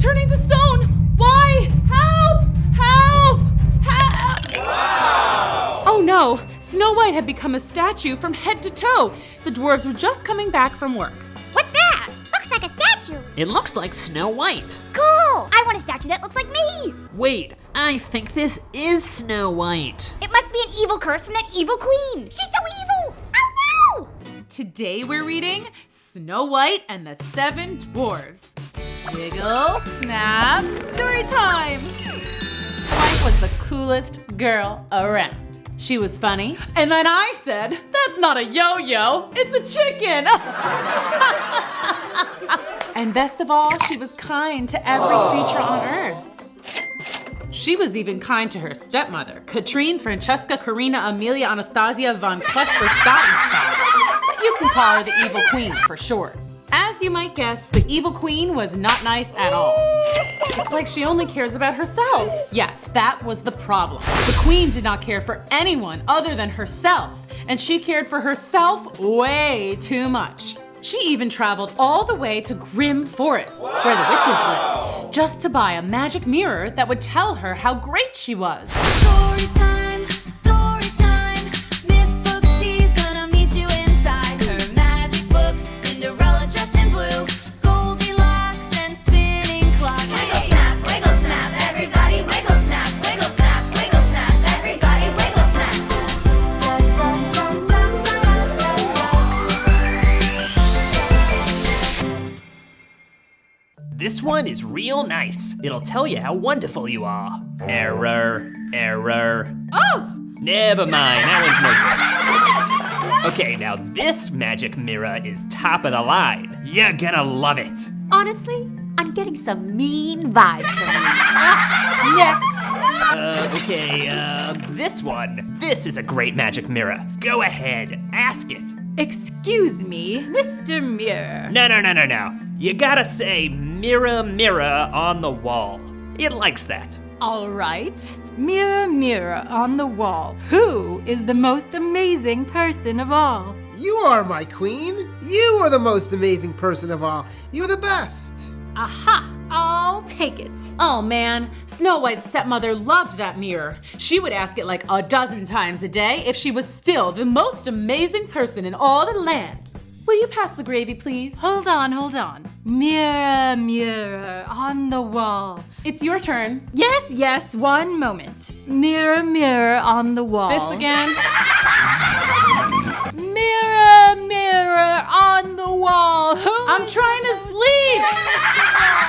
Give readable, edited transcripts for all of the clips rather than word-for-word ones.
turning to stone! Why? Help! Help! Help! Wow! Oh no! Snow White had become a statue from head to toe. The dwarves were just coming back from work. What's that? Looks like a statue. It looks like Snow White. Cool! I want a statue that looks like me. Wait, I think this is Snow White. It must be an evil curse from that evil queen. She's so evil. Oh no! Today we're reading Snow White and the Seven Dwarfs. Wiggle, snap, story time! White was the coolest girl around. She was funny, and then I said, that's not a yo-yo, it's a chicken! And best of all, she was kind to every creature on earth. She was even kind to her stepmother, Katrine Francesca Karina Amelia Anastasia von Klesper-Stottenstad. But you can call her the evil queen for short. As you might guess, the evil queen was not nice at all. It's like she only cares about herself. Yes, that was the problem. The queen did not care for anyone other than herself, and she cared for herself way too much. She even traveled all the way to Grim Forest, where the witches live, just to buy a magic mirror that would tell her how great she was. Storytime, storytime. Miss Booksy's gonna meet you inside her magic books. Cinderella's dressed in blue, Goldilocks and spinning clock. Wiggle snap, everybody wiggle snap, everybody wiggle snap. This one is real nice. It'll tell you how wonderful you are. Error, error. Oh! Never mind, that one's no good. Okay, now this magic mirror is top of the line. You're gonna love it. Honestly, I'm getting some mean vibes from you. Next. This one. This is a great magic mirror. Go ahead, ask it. Excuse me, Mr. Mirror. No. You gotta say mirror, mirror on the wall. It likes that. All right. Mirror, mirror on the wall, who is the most amazing person of all? You are my queen. You are the most amazing person of all. You're the best. Aha! I'll take it. Oh man, Snow White's stepmother loved that mirror. She would ask it like a dozen times a day if she was still the most amazing person in all the land. Will you pass the gravy, please? Hold on. Mirror, mirror on the wall. It's your turn. Yes, one moment. Mirror, mirror on the wall. This again. Mirror, mirror on the wall. I'm trying to sleep.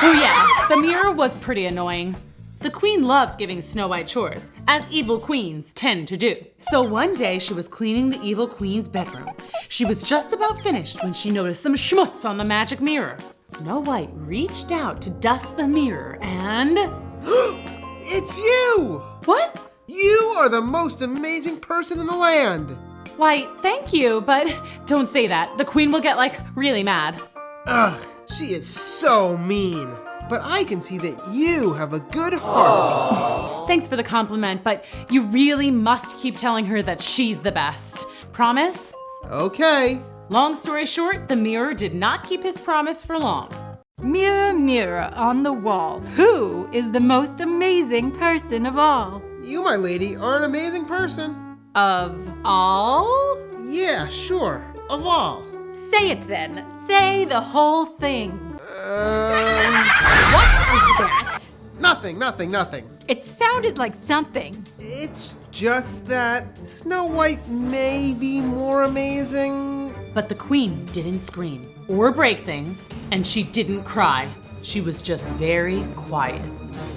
So yeah, the mirror was pretty annoying. The queen loved giving Snow White chores, as evil queens tend to do. So one day she was cleaning the evil queen's bedroom. She was just about finished when she noticed some schmutz on the magic mirror. Snow White reached out to dust the mirror and... It's you! What? You are the most amazing person in the land. Why, thank you, but don't say that. The queen will get, really mad. Ugh, she is so mean. But I can see that you have a good heart. Thanks for the compliment, but you really must keep telling her that she's the best. Promise? Okay. Long story short, the mirror did not keep his promise for long. Mirror, mirror on the wall, who is the most amazing person of all? You, my lady, are an amazing person. Of all? Yeah, sure. Of all. Say it then. Say the whole thing. What was that? Nothing. It sounded like something. It's just that Snow White may be more amazing. But the queen didn't scream or break things, and she didn't cry. She was just very quiet.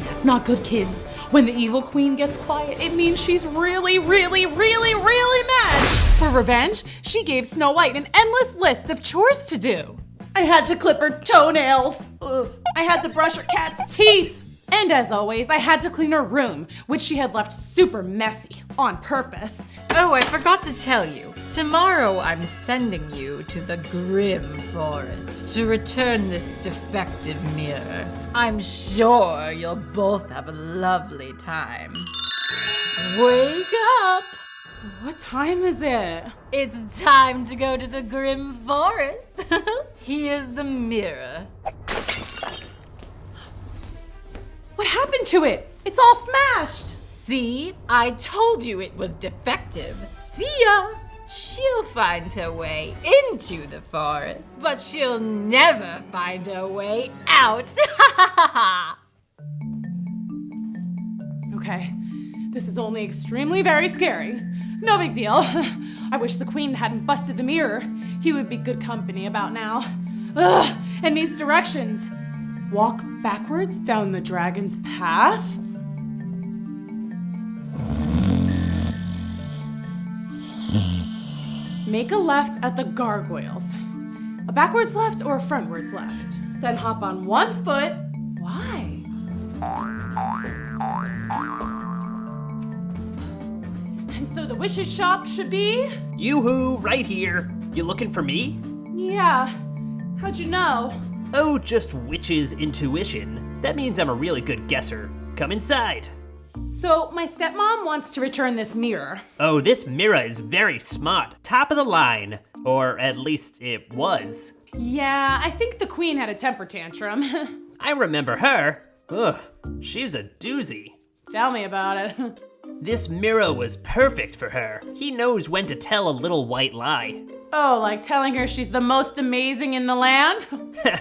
That's not good, kids. When the evil queen gets quiet, it means she's really mad. For revenge, she gave Snow White an endless list of chores to do. I had to clip her toenails. Ugh. I had to brush her cat's teeth. And as always, I had to clean her room, which she had left super messy on purpose. Oh, I forgot to tell you. Tomorrow I'm sending you to the Grim Forest to return this defective mirror. I'm sure you'll both have a lovely time. Wake up! What time is it? It's time to go to the Grim Forest. Here's the mirror. What happened to it? It's all smashed. See? I told you it was defective. See ya! She'll find her way into the forest, but she'll never find her way out. Okay, this is only extremely very scary. No big deal. I wish the queen hadn't busted the mirror. He would be good company about now. Ugh, and these directions. Walk backwards down the dragon's path. Make a left at the gargoyles. A backwards left or a frontwards left. Then hop on one foot. Why? And so the wish's shop should be? Yoo-hoo, right here. You looking for me? Yeah. How'd you know? Oh, just witch's intuition. That means I'm a really good guesser. Come inside. So my stepmom wants to return this mirror. Oh, this mirror is very smart. Top of the line. Or at least it was. Yeah, I think the queen had a temper tantrum. I remember her. Ugh, she's a doozy. Tell me about it. This mirror was perfect for her. He knows when to tell a little white lie. Oh, like telling her she's the most amazing in the land?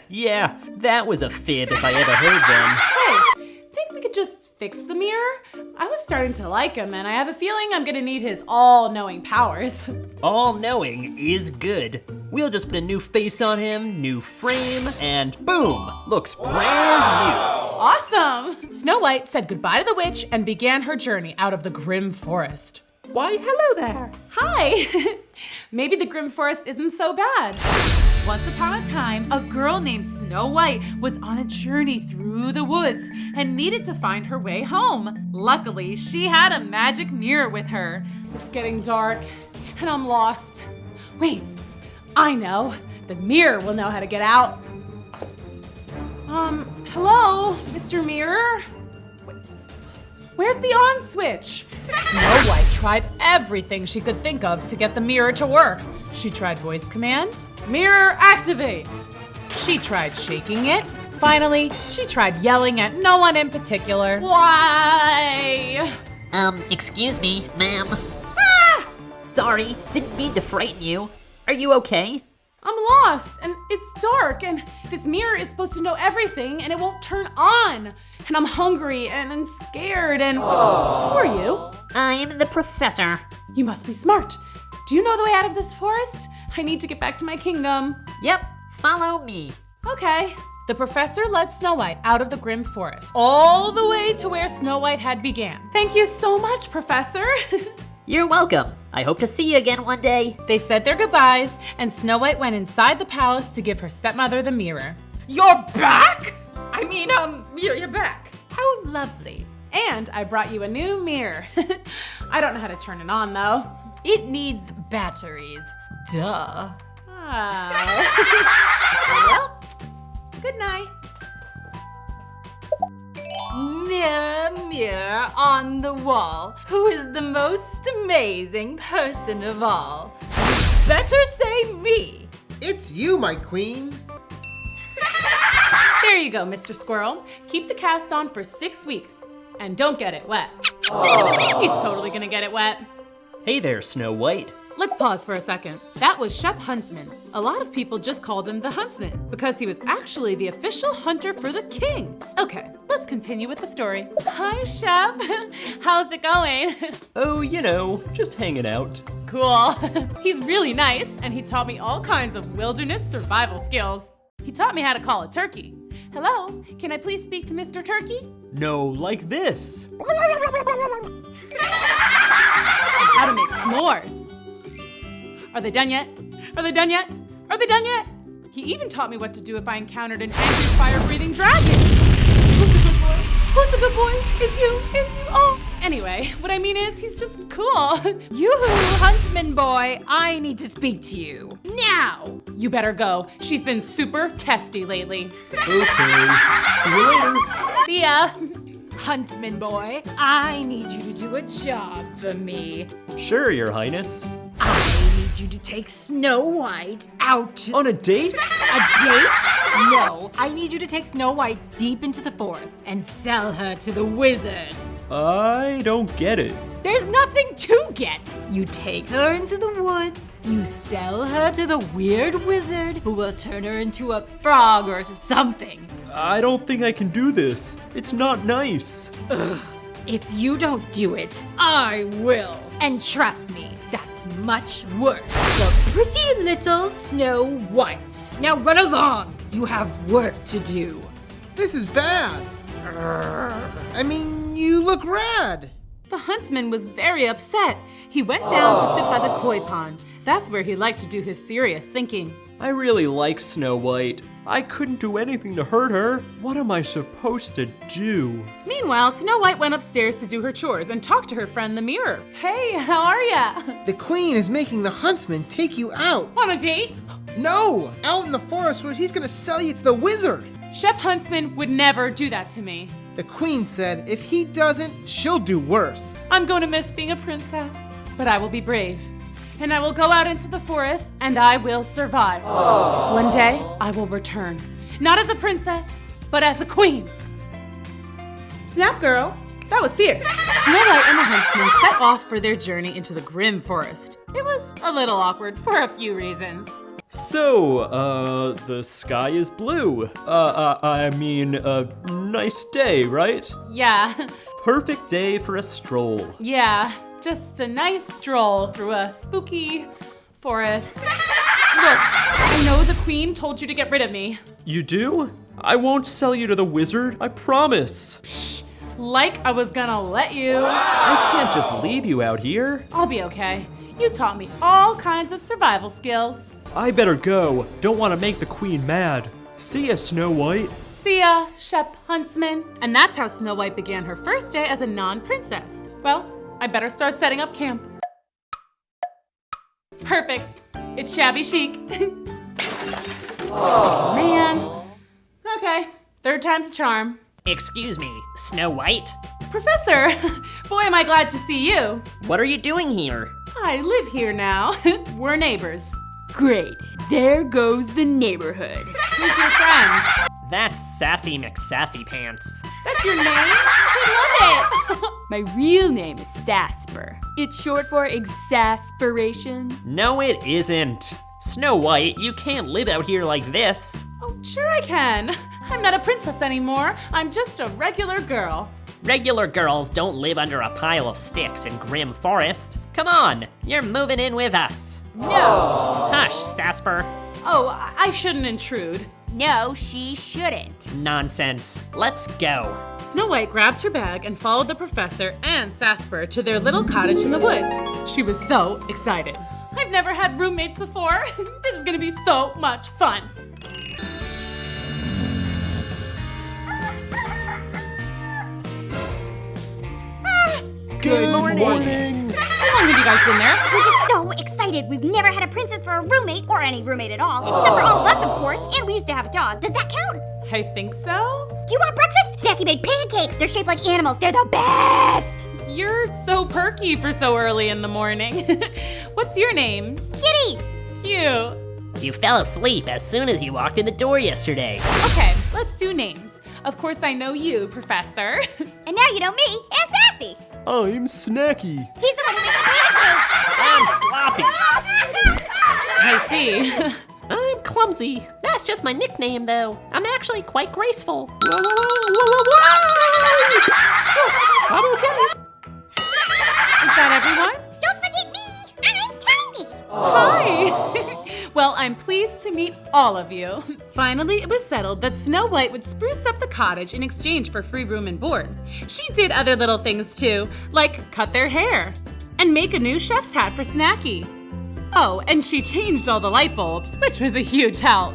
Yeah, that was a fib if I ever heard one. Hey, think we could just fix the mirror? I was starting to like him, and I have a feeling I'm gonna need his all-knowing powers. All-knowing is good. We'll just put a new face on him, new frame, and boom, looks brand new. Awesome! Snow White said goodbye to the witch and began her journey out of the grim forest. Why, hello there. Hi! Maybe the grim forest isn't so bad. Once upon a time, a girl named Snow White was on a journey through the woods and needed to find her way home. Luckily, she had a magic mirror with her. It's getting dark, and I'm lost. Wait, I know. The mirror will know how to get out. Hello, Mr. Mirror? Where's the on switch? Snow White tried everything she could think of to get the mirror to work. She tried voice command, mirror activate. She tried shaking it. Finally, she tried yelling at no one in particular. Why? Excuse me, ma'am. Ah! Sorry, didn't mean to frighten you. Are you okay? I'm lost, and it's dark, and this mirror is supposed to know everything, and it won't turn on. And I'm hungry, and I'm scared, and who are you? I'm the professor. You must be smart. Do you know the way out of this forest? I need to get back to my kingdom. Yep, follow me. Okay. The professor led Snow White out of the grim forest, all the way to where Snow White had began. Thank you so much, Professor. You're welcome. I hope to see you again one day. They said their goodbyes, and Snow White went inside the palace to give her stepmother the mirror. You're back? I mean, you're back. How lovely. And I brought you a new mirror. I don't know how to turn it on, though. It needs batteries. Duh. Oh. Well, good night. Mirror, mirror on the wall, who is the most amazing person of all? Better say me. It's you, my queen. There you go, Mr. Squirrel. Keep the cast on for 6 weeks. And don't get it wet. He's totally gonna get it wet. Hey there, Snow White. Let's pause for a second. That was Chef Huntsman. A lot of people just called him the Huntsman because he was actually the official hunter for the king. Okay, let's continue with the story. Hi, Chef. How's it going? Oh, you know, just hanging out. Cool. He's really nice, and he taught me all kinds of wilderness survival skills. He taught me how to call a turkey. Hello, can I please speak to Mr. Turkey? No, like this. And how to make s'mores. Are they done yet? Are they done yet? Are they done yet? He even taught me what to do if I encountered an angry fire-breathing dragon. Who's a good boy? Who's a good boy? It's you. It's you. Oh. Anyway, what I mean is he's just cool. Yoo-hoo, Huntsman boy, I need to speak to you. Now! You better go. She's been super testy lately. Okay, see you later. See ya. Huntsman boy, I need you to do a job for me. Sure, Your Highness. I need you to take Snow White out. On a date? A date? No, I need you to take Snow White deep into the forest and sell her to the wizard. I don't get it. There's nothing to get. You take her into the woods, you sell her to the weird wizard who will turn her into a frog or something. I don't think I can do this. It's not nice. If you don't do it, I will. And trust me, that's much worse for pretty little Snow White. Now run along. You have work to do. This is bad. I mean, you look rad. The huntsman was very upset. He went down to sit by the koi pond. That's where he liked to do his serious thinking. I really like Snow White. I couldn't do anything to hurt her. What am I supposed to do? Meanwhile, Snow White went upstairs to do her chores and talk to her friend the mirror. Hey, how are ya? The queen is making the huntsman take you out. On a date? No, out in the forest where he's gonna sell you to the wizard. Chef Huntsman would never do that to me. The queen said if he doesn't, she'll do worse. I'm going to miss being a princess, but I will be brave. And I will go out into the forest and I will survive. One day, I will return. Not as a princess, but as a queen. Snap, girl. That was fierce. Snow White and the huntsman set off for their journey into the grim forest. It was a little awkward for a few reasons. So, the sky is blue. Nice day, right? Yeah, Perfect day for a stroll. yeah. Just a nice stroll through a spooky forest. Look, I know the queen told you to get rid of me. You do? I won't sell you to the wizard, I promise. Like I was gonna let you. I can't just leave you out here. I'll be okay. You taught me all kinds of survival skills. I better go. Don't want to make the queen mad. See ya, Snow White. See ya, Shep Huntsman. And that's how Snow White began her first day as a non-princess. Well, I better start setting up camp. Perfect. It's shabby chic. Oh, man. Okay, third time's a charm. Excuse me, Snow White? Professor, boy am I glad to see you. What are you doing here? I live here now. We're neighbors. Great. There goes the neighborhood. Who's your friend? That's Sassy McSassy Pants. That's your name? I love it. My real name is Sasper. It's short for exasperation. No, it isn't. Snow White, you can't live out here like this. Oh, sure I can. I'm not a princess anymore. I'm just a regular girl. Regular girls don't live under a pile of sticks in Grim Forest. Come on, you're moving in with us. No. Hush, Sasper. Oh, I shouldn't intrude. No, she shouldn't. Nonsense. Let's go. Snow White grabbed her bag and followed the professor and Sasper to their little cottage in the woods. She was so excited. I've never had roommates before. This is gonna be so much fun. Good morning. How long have you guys been there? We're just so excited. We've never had a princess for a roommate, or any roommate at all, except for all of us, of course. And we used to have a dog. Does that count? I think so. Do you want breakfast? Snacky made pancakes. They're shaped like animals. They're the best. You're so perky for so early in the morning. What's your name? Kitty. Cute. You fell asleep as soon as you walked in the door yesterday. Okay, let's do names. Of course I know you, Professor. And now you know me and Sassy. I'm Snacky. He's the one who makes the I'm pancakes. sloppy. I see. I'm clumsy. That's just my nickname, though. I'm actually quite graceful. I'm okay. Is that everyone? Don't forget me. I'm tiny. Hi! Well, I'm pleased to meet all of you. Finally, it was settled that Snow White would spruce up the cottage in exchange for free room and board. She did other little things too, like cut their hair and make a new chef's hat for Snacky. Oh, and she changed all the light bulbs, which was a huge help.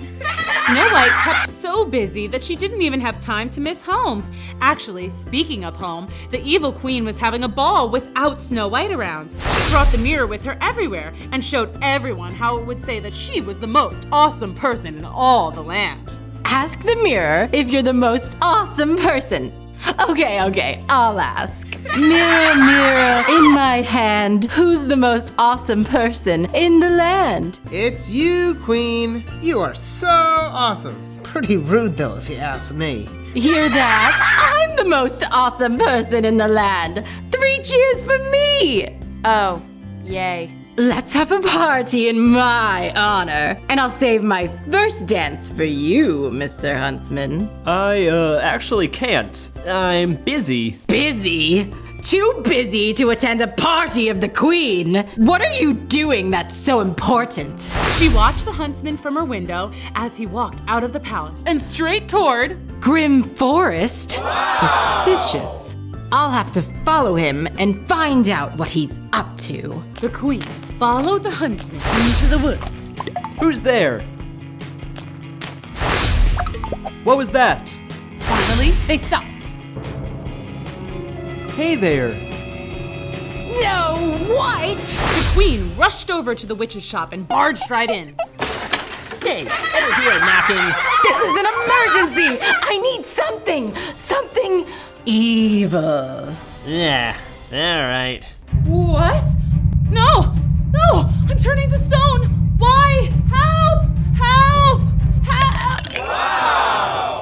Snow White kept so busy that she didn't even have time to miss home. Actually, speaking of home, the evil queen was having a ball without Snow White around. She brought the mirror with her everywhere and showed everyone how it would say that she was the most awesome person in all the land. Ask the mirror if you're the most awesome person. Okay, I'll ask. Mirror, mirror in my hand, who's the most awesome person in the land? It's you, Queen. You are so awesome. Pretty rude, though, if you ask me. Hear that? I'm the most awesome person in the land. 3 cheers for me! Oh, yay. Let's have a party in my honor. And I'll save my first dance for you, Mr. Huntsman. I actually can't. I'm busy. Busy? Too busy to attend a party of the Queen. What are you doing that's so important? She watched the huntsman from her window as he walked out of the palace and straight toward Grim Forest. Suspicious. I'll have to follow him and find out what he's up to. The Queen followed the huntsman into the woods. Who's there? What was that? Finally, they stopped. Hey there. Snow White! The Queen rushed over to the witch's shop and barged right in. Hey, better hear knocking. This is an emergency! I need something evil. Yeah, alright. What? No! I'm turning to stone! Why? Help!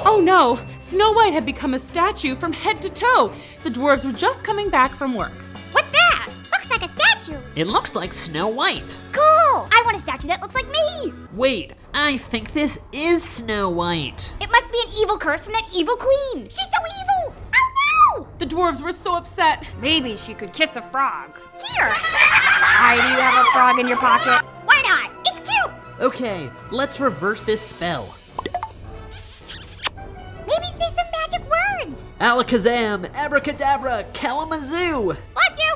Oh no! Snow White had become a statue from head to toe. The dwarves were just coming back from work. What's that? Looks like a statue. It looks like Snow White. Cool. I want a statue that looks like me. Wait, I think this is Snow White. It must be an evil curse from that evil queen. She's so evil. Oh no! The dwarves were so upset. Maybe she could kiss a frog. Here. Why do you have a frog in your pocket? Why not? It's cute. Okay, let's reverse this spell. Maybe say some magic words. Alakazam, abracadabra, kalamazoo. Bless you.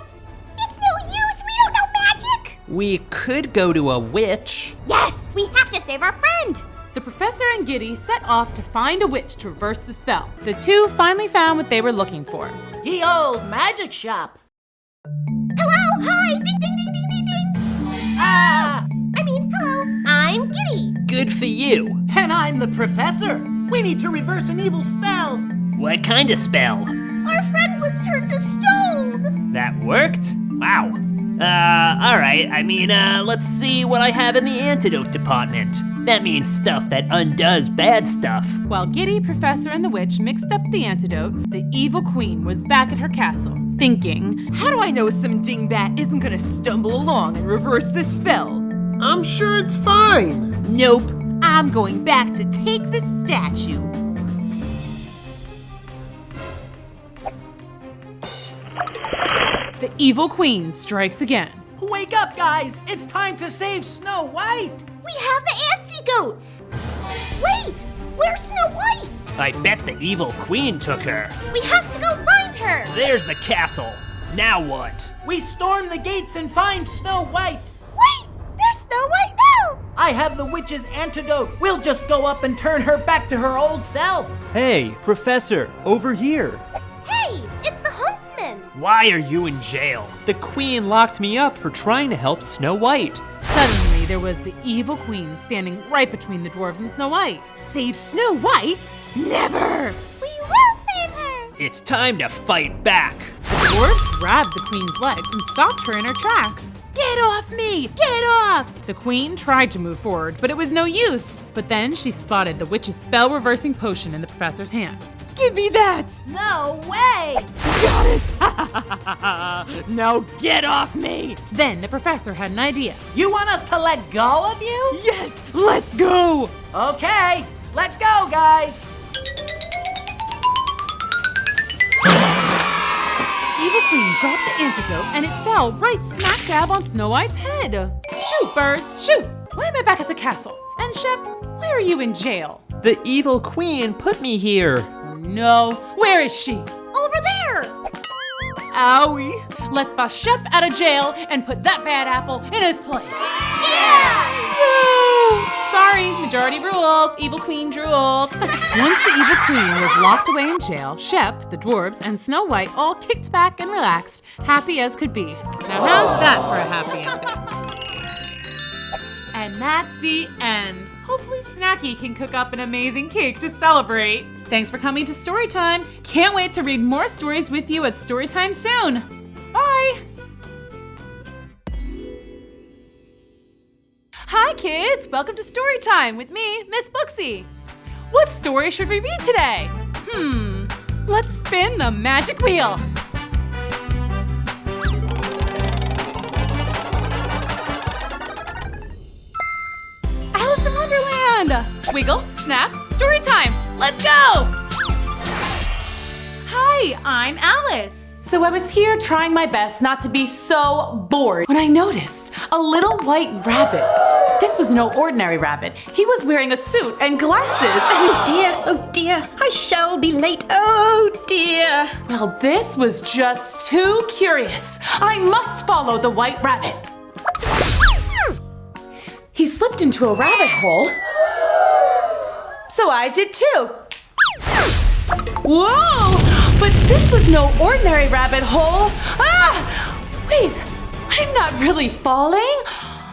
It's no use. We don't know magic. We could go to a witch. Yes, we have to save our friend. The professor and Giddy set off to find a witch to reverse the spell. The two finally found what they were looking for. Ye old magic shop. Hello, hi, ding, ding, ding, ding, ding, ding. Hello, I'm Giddy. Good for you. And I'm the professor. We need to reverse an evil spell. What kind of spell? Our friend was turned to stone. That worked? Wow. Alright, let's see what I have in the antidote department. That means stuff that undoes bad stuff. While Giddy, Professor, and the witch mixed up the antidote, the evil queen was back at her castle, thinking, How do I know some dingbat isn't gonna stumble along and reverse this spell? I'm sure it's fine. Nope, I'm going back to take the statue. the evil queen strikes again. Wake up, guys. It's time to save Snow White. We have the antidote. Wait, where's Snow White? I bet the evil queen took her. We have to go find her. There's the castle. Now what? We storm the gates and find Snow White. Wait, there's Snow White now. I have the witch's antidote. We'll just go up and turn her back to her old self. Hey, Professor, over here. Hey, it's the Huntsman. Why are you in jail? The queen locked me up for trying to help Snow White. Suddenly, there was the evil queen standing right between the dwarves and Snow White. Save Snow White? Never! We will save her. It's time to fight back. The dwarves grabbed the queen's legs and stopped her in her tracks. Get off me! Get off! The queen tried to move forward, but it was no use. But then she spotted the witch's spell-reversing potion in the professor's hand. Give me that! No way. Got it! Now get off me! Then the professor had an idea. You want us to let go of you? Yes, let go! Okay, let go, guys. Evil queen dropped the antidote and it fell right smack dab on Snow White's head. Shoot, birds, shoot! Why am I back at the castle? And Shep, why are you in jail? The evil queen put me here. No, where is she? Over there. Owie! Let's bust Shep out of jail and put that bad apple in his place. Yeah. Sorry, majority rules. Evil queen drooled. Once the evil queen was locked away in jail, Shep, the dwarves, and Snow White all kicked back and relaxed, happy as could be. Now how's that for a happy ending? And that's the end. Hopefully Snacky can cook up an amazing cake to celebrate. Thanks for coming to Storytime. Can't wait to read more stories with you at Storytime soon. Bye! Hi kids, welcome to Storytime with me, Miss Booksy. What story should we read today? Let's spin the magic wheel. Alice in Wonderland! Wiggle, snap, story time. Let's go! Hi, I'm Alice. So I was here trying my best not to be so bored when I noticed a little white rabbit. This was no ordinary rabbit. He was wearing a suit and glasses. Oh dear, I shall be late. Oh dear. Well, this was just too curious. I must follow the white rabbit. He slipped into a rabbit hole. So I did too. Whoa! But this was no ordinary rabbit hole. Wait, I'm not really falling.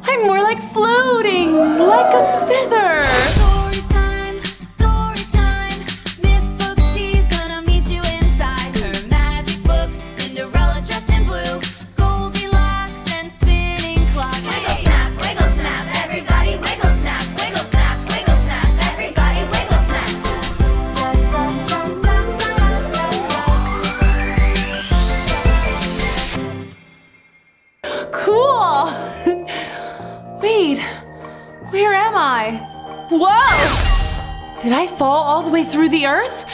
I'm more like floating, like a feather. Storytime, storytime. Miss Booksy's gonna meet you inside her magic books. Cinderella's dressed in blue, Goldilocks and spinning clock. Wiggle snap, everybody wiggle snap, everybody wiggle snap. Cool. Wait, where am I? Whoa! Did I fall all the way through the earth?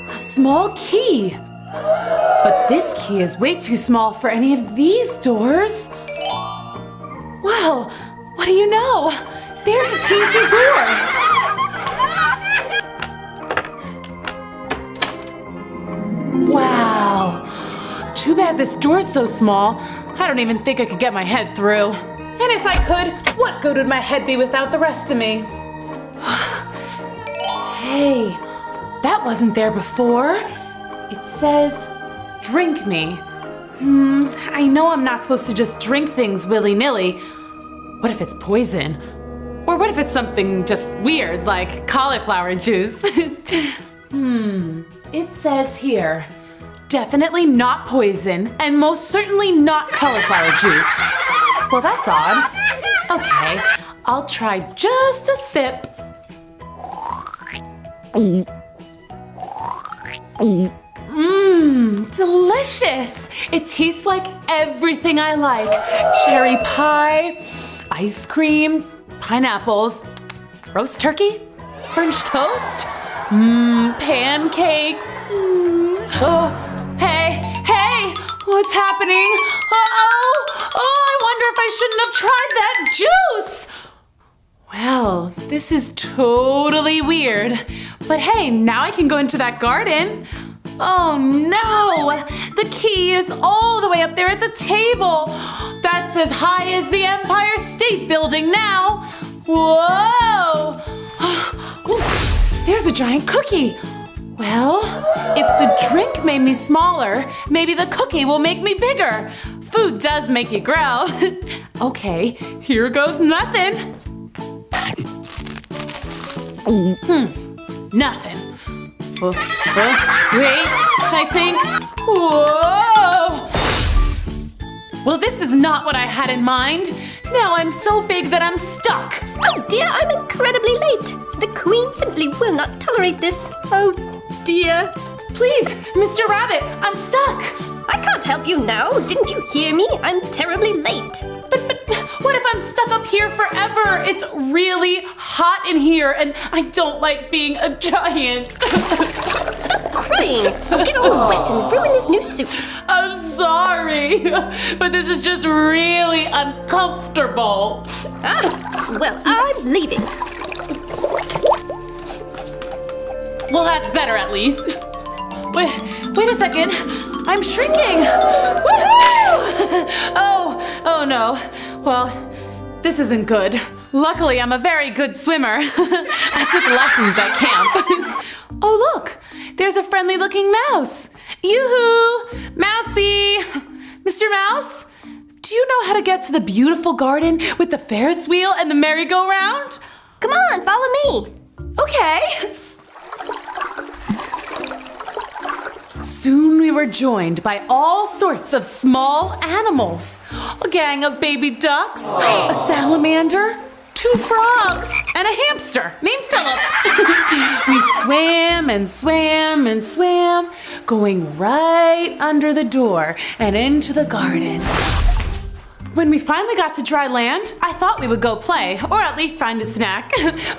A small key. But this key is way too small for any of these doors. Well, what do you know? There's a teensy door. Wow. Too bad this door's so small. I don't even think I could get my head through. And if I could, what good would my head be without the rest of me? Hey, that wasn't there before. It says, drink me. I know I'm not supposed to just drink things willy-nilly. What if it's poison? Or what if it's something just weird, like cauliflower juice? It says here, definitely not poison, and most certainly not cauliflower juice. Well, that's odd. Okay, I'll try just a sip. Delicious! It tastes like everything I like. Cherry pie, ice cream, pineapples, roast turkey, French toast, pancakes. Oh, hey, what's happening? I wonder if I shouldn't have tried that juice. Well, this is totally weird. But hey, now I can go into that garden. Oh no! The key is all the way up there at the table. That's as high as the Empire State Building now. Whoa! Ooh, there's a giant cookie. Well, if the drink made me smaller, maybe the cookie will make me bigger. Food does make you grow. Okay, here goes nothing. Nothing. Wait, I think. Whoa! Well, this is not what I had in mind. Now I'm so big that I'm stuck. Oh dear, I'm incredibly late. The Queen simply will not tolerate this. Oh dear. Please, Mr. Rabbit, I'm stuck. I can't help you now. Didn't you hear me? I'm terribly late. But what if I'm stuck up here forever? It's really hot in here and I don't like being a giant. Stop crying. I'll get all wet and ruin this new suit. I'm sorry, but this is just really uncomfortable. Well, I'm leaving. Well, that's better at least. Wait a second. I'm shrinking. Woohoo! Oh no. Well, this isn't good. Luckily, I'm a very good swimmer. I took lessons at camp. Oh, look. There's a friendly-looking mouse. Yoo-hoo! Mousy! Mr. Mouse? do you know how to get to the beautiful garden with the Ferris wheel and the merry-go-round? Come on, follow me. Okay. Soon we were joined by all sorts of small animals. A gang of baby ducks, a salamander, 2 frogs, and a hamster named Philip. We swam and swam and swam, going right under the door and into the garden. When we finally got to dry land, I thought we would go play, or at least find a snack.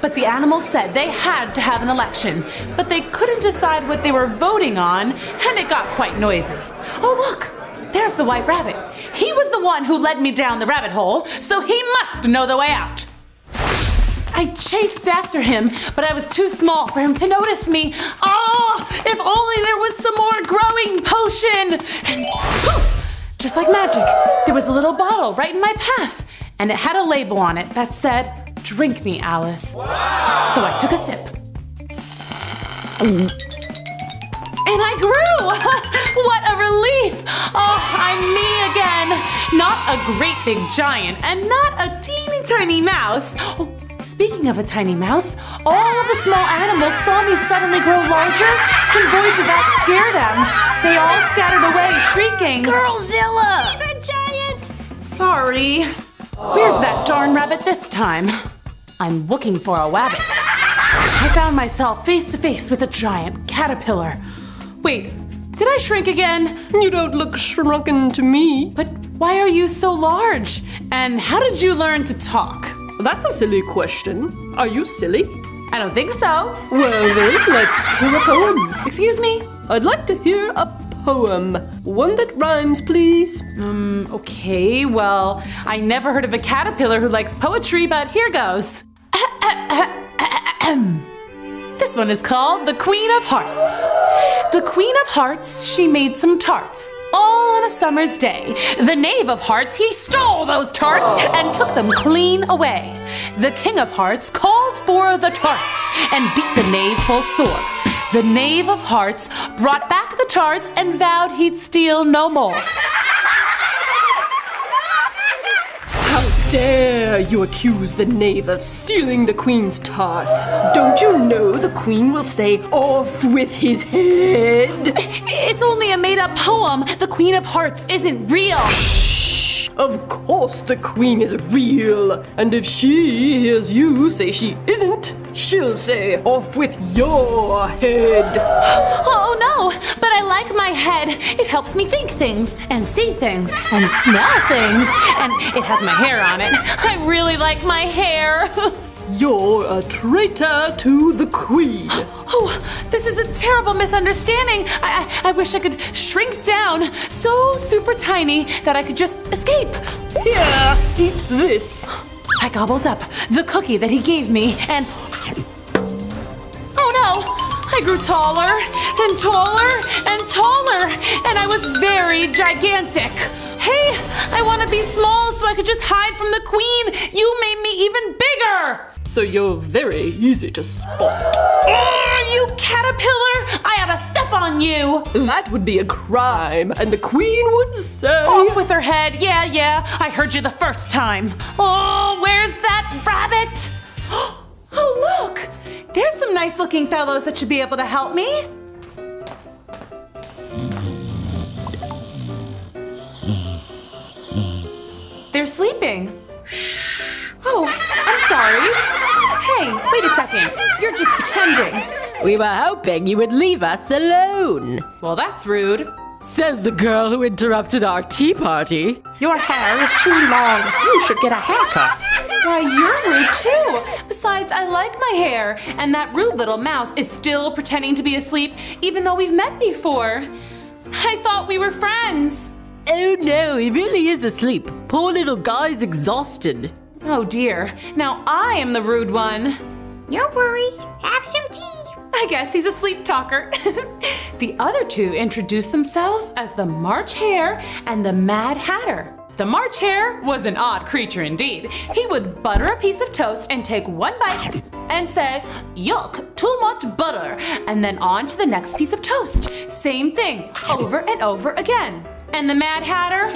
But the animals said they had to have an election, but they couldn't decide what they were voting on, and it got quite noisy. Oh look, there's the white rabbit. He was the one who led me down the rabbit hole, so he must know the way out. I chased after him, but I was too small for him to notice me. Oh, if only there was some more growing potion! And poof! Just like magic, there was a little bottle right in my path, and it had a label on it that said, "Drink me, Alice." Wow. So I took a sip. And I grew! What a relief! Oh, I'm me again. Not a great big giant, and not a teeny tiny mouse. Oh, speaking of a tiny mouse, all of the small animals saw me suddenly grow larger, and boy did that scare them. They all scattered away, shrieking, Girlzilla! She's a giant! Sorry. Where's that darn rabbit this time? I'm looking for a wabbit. I found myself face to face with a giant caterpillar. Wait, did I shrink again? You don't look shrunken to me. But why are you so large? And how did you learn to talk? That's a silly question. Are you silly? I don't think so. Well then, let's hear a poem. Excuse me? I'd like to hear a poem. One that rhymes, please. Okay, well, I never heard of a caterpillar who likes poetry, but here goes. This one is called The Queen of Hearts. The Queen of Hearts, she made some tarts, all on a summer's day. The Knave of Hearts, he stole those tarts and took them clean away. The King of Hearts called for the tarts and beat the knave full sore. The Knave of Hearts brought back the tarts and vowed he'd steal no more. How dare you accuse the knave of stealing the queen's tart? Don't you know the queen will say, "Off with his head"? It's only a made-up poem. The Queen of Hearts isn't real. Of course the queen is real. And if she hears you say she isn't, she'll say, "Off with your head." Oh no, but I like my head. It helps me think things and see things and smell things. And it has my hair on it. I really like my hair. You're a traitor to the queen. Oh, this is a terrible misunderstanding. I wish I could shrink down so super tiny that I could just escape. Here, eat this. I gobbled up the cookie that he gave me and... Oh no! I grew taller and taller and taller, and I was very gigantic. Hey, I want to be small so I could just hide from the queen. You made me even bigger. So you're very easy to spot. You caterpillar! I ought to step on you. That would be a crime, and the queen would say... Off with her head. Yeah, I heard you the first time. Oh, where's that rabbit? Oh, look. There's some nice-looking fellows that should be able to help me. They're sleeping. Shh. Oh, I'm sorry. Hey, wait a second. You're just pretending. We were hoping you would leave us alone. Well, that's rude. Says the girl who interrupted our tea party. Your hair is too long. You should get a haircut. Why, you're rude too. Besides, I like my hair. And that rude little mouse is still pretending to be asleep, even though we've met before. I thought we were friends. Oh no, he really is asleep. Poor little guy's exhausted. Oh dear, now I am the rude one. No worries. Have some tea. I guess he's a sleep talker. The other two introduced themselves as the March Hare and the Mad Hatter. The March Hare was an odd creature indeed. He would butter a piece of toast and take one bite and say, "Yuck, too much butter," and then on to the next piece of toast. Same thing, over and over again. And the Mad Hatter?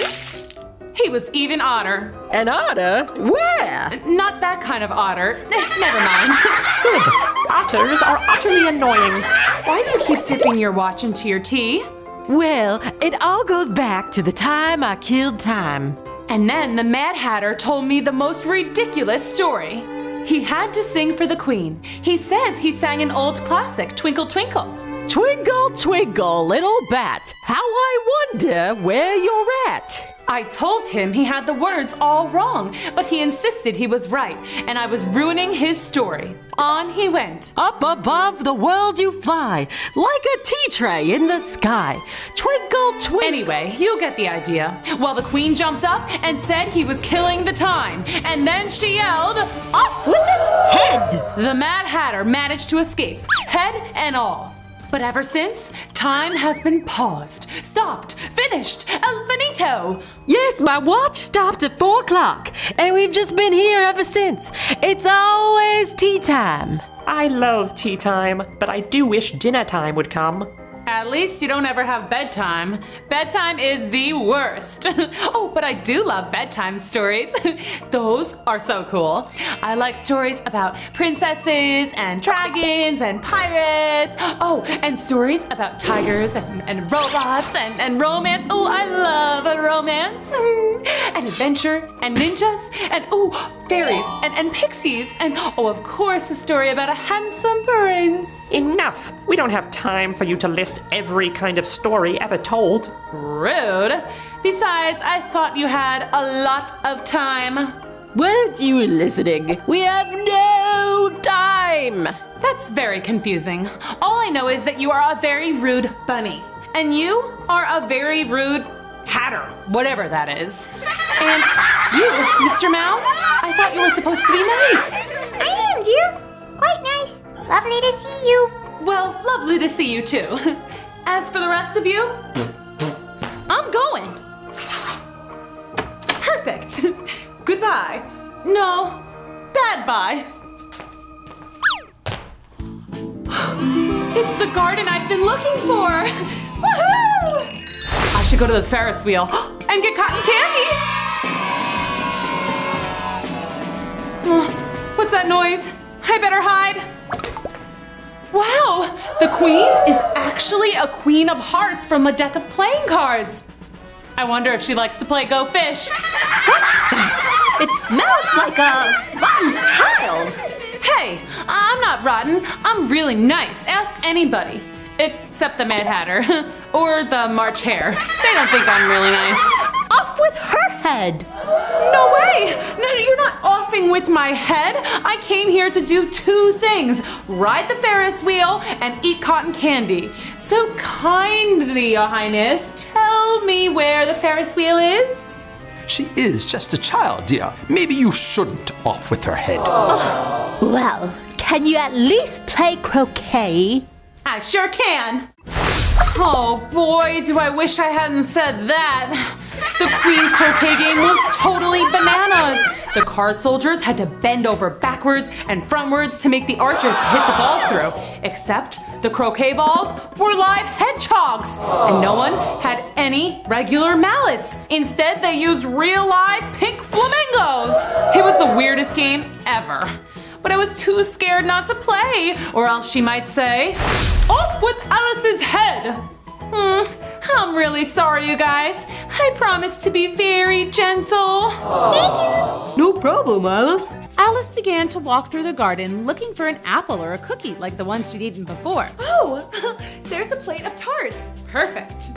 He was even odder. An otter? Where? Not that kind of otter. Never mind. Good. Otters are utterly annoying. Why do you keep dipping your watch into your tea? Well, it all goes back to the time I killed time. And then the Mad Hatter told me the most ridiculous story. He had to sing for the Queen. He says he sang an old classic, Twinkle Twinkle. Twinkle, twinkle, little bat, how I wonder where you're at. I told him he had the words all wrong, but he insisted he was right, and I was ruining his story. On he went. Up above the world you fly, like a tea tray in the sky. Twinkle, twinkle. Anyway, you get the idea. Well, the Queen jumped up and said he was killing the time, and then she yelled, "Off with his head!" The Mad Hatter managed to escape, head and all. But ever since, time has been paused, stopped, finished, el finito. Yes, my watch stopped at 4 o'clock, and we've just been here ever since. It's always tea time. I love tea time, but I do wish dinner time would come. At least you don't ever have bedtime. Bedtime is the worst. Oh, but I do love bedtime stories. Those are so cool. I like stories about princesses and dragons and pirates. Oh, and stories about tigers and robots and romance. Oh, I love a romance. And adventure and ninjas and fairies and pixies. And of course, a story about a handsome prince. Enough! We don't have time for you to list every kind of story ever told. Rude. Besides, I thought you had a lot of time. Weren't you listening? We have no time. That's very confusing. All I know is that you are a very rude bunny. And you are a very rude hatter, whatever that is. And you, Mr. Mouse, I thought you were supposed to be nice. I am, dear. Quite nice. Lovely to see you. Well, lovely to see you too. As for the rest of you, I'm going. Perfect. Goodbye. No, bad bye. It's the garden I've been looking for. Woohoo! I should go to the Ferris wheel and get cotton candy. What's that noise? I better hide. Wow, the Queen is actually a Queen of Hearts from a deck of playing cards. I wonder if she likes to play Go Fish. What's that? It smells like a rotten child. Hey, I'm not rotten. I'm really nice. Ask anybody. Except the Mad Hatter. Or the March Hare. They don't think I'm really nice. Off with her head. No way! No, you're not offing with my head. I came here to do 2 things. Ride the Ferris wheel and eat cotton candy. So kindly, Your Highness, tell me where the Ferris wheel is? She is just a child, dear. Maybe you shouldn't off with her head. Well, can you at least play croquet? I sure can. Oh boy, do I wish I hadn't said that. The Queen's croquet game was totally bananas. The card soldiers had to bend over backwards and frontwards to make the archers to hit the balls through. Except the croquet balls were live hedgehogs, and no one had any regular mallets. Instead, they used real live pink flamingos. It was the weirdest game ever. But I was too scared not to play, or else she might say, "Off with Alice's head!" I'm really sorry, you guys. I promised to be very gentle. Thank you. No problem, Alice. Alice began to walk through the garden looking for an apple or a cookie like the ones she'd eaten before. Oh, there's a plate of tarts. Perfect.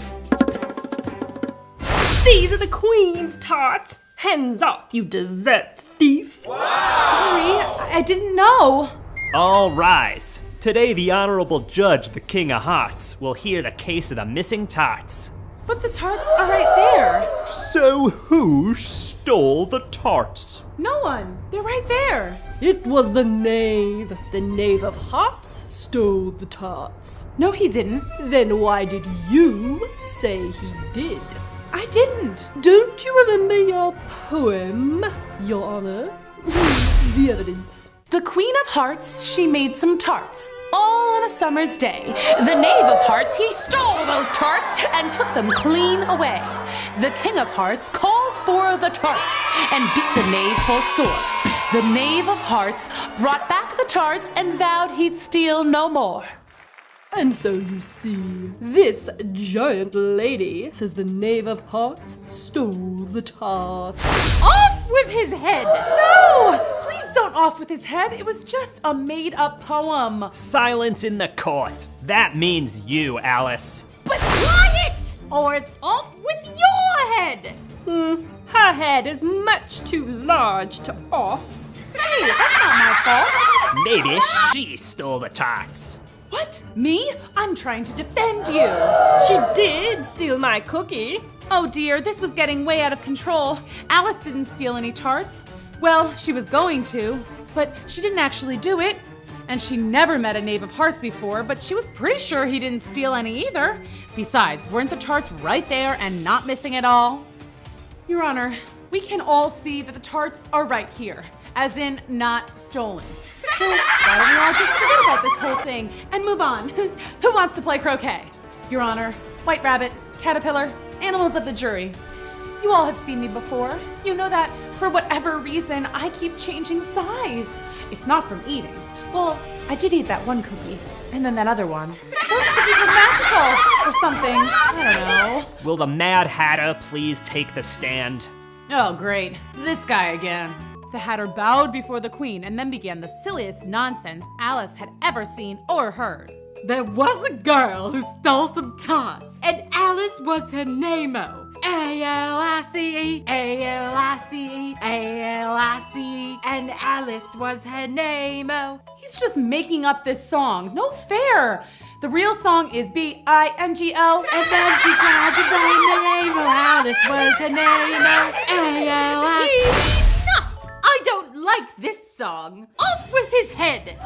These are the Queen's tarts. Hands off, you dessert thief. Sorry, I didn't know. All rise. Today, the Honorable Judge, the King of Hearts, will hear the case of the missing tarts. But the tarts are right there. So who stole the tarts? No one. They're right there. It was the knave. The knave of hearts stole the tarts. No, he didn't. Then why did you say he did? I didn't. Don't you remember your poem, Your Honor? The evidence. The Queen of Hearts, she made some tarts, all on a summer's day. The Knave of Hearts, he stole those tarts and took them clean away. The King of Hearts called for the tarts and beat the knave full sore. The knave of hearts brought back the tarts and vowed he'd steal no more. And so you see, this giant lady says the knave of hearts stole the tarts. Off with his head! No! Please don't off with his head. It was just a made-up poem. Silence in the court. That means you, Alice. But quiet! Or it's off with your head! Her head is much too large to off. Hey, that's not my fault. Maybe she stole the tarts. What? Me? I'm trying to defend you. She did steal my cookie. Oh dear, this was getting way out of control. Alice didn't steal any tarts. Well, she was going to, but she didn't actually do it. And she never met a knave of hearts before, but she was pretty sure he didn't steal any either. Besides, weren't the tarts right there and not missing at all? Your Honor, we can all see that the tarts are right here, as in not stolen. So why don't we all just forget about this whole thing and move on? Who wants to play croquet? Your Honor, White Rabbit, Caterpillar, animals of the jury. You all have seen me before. You know that for whatever reason, I keep changing size. It's not from eating. Well, I did eat that one cookie, and then that other one. Those cookies were magical, or something. I don't know. Will the Mad Hatter please take the stand? Oh, great. This guy again. The Hatter bowed before the Queen and then began the silliest nonsense Alice had ever seen or heard. There was a girl who stole some tarts, and Alice was her name-o. A-L-I-C-E, A-L-I-C-E, A-L-I-C-E, and Alice was her name-o. He's just making up this song. No fair. The real song is B-I-N-G-O. And then she tried to blame the name, Alice was her name-o. A-L-I-C-E. I don't like this song. Off with his head!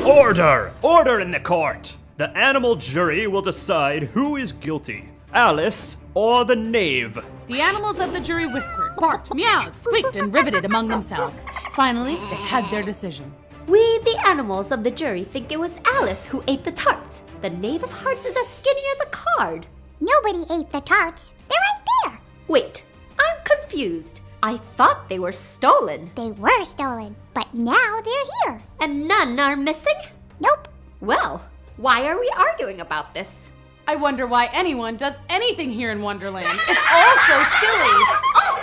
Order! Order in the court! The animal jury will decide who is guilty, Alice or the knave. The animals of the jury whispered, barked, meowed, squeaked, and riveted among themselves. Finally, they had their decision. We, the animals of the jury, think it was Alice who ate the tarts. The knave of hearts is as skinny as a card. Nobody ate the tarts. They're right there. Wait, I'm confused. I thought they were stolen. They were stolen, but now they're here. And none are missing? Nope. Well, why are we arguing about this? I wonder why anyone does anything here in Wonderland. It's all so silly. Oh,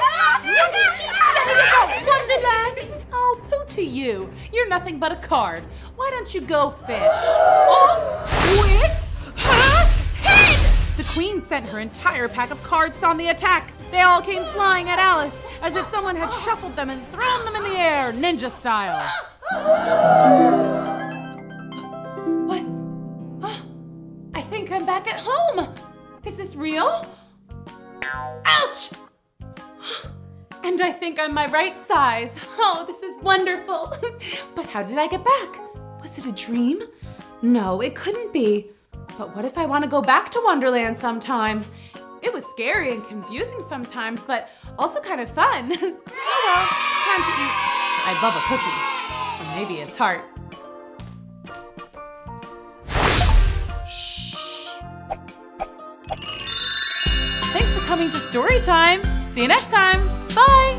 what did she say about Wonderland? Oh, pooh to you. You're nothing but a card. Why don't you go fish? Off with her head! The Queen sent her entire pack of cards on the attack. They all came flying at Alice, as if someone had shuffled them and thrown them in the air, ninja style. What? I think I'm back at home. Is this real? Ouch! And I think I'm my right size. Oh, this is wonderful. But how did I get back? Was it a dream? No, it couldn't be. But what if I want to go back to Wonderland sometime? It was scary and confusing sometimes, but also kind of fun. Oh well, time to eat. I'd love a cookie. Or maybe a tart. Shh. Thanks for coming to Storytime. See you next time. Bye.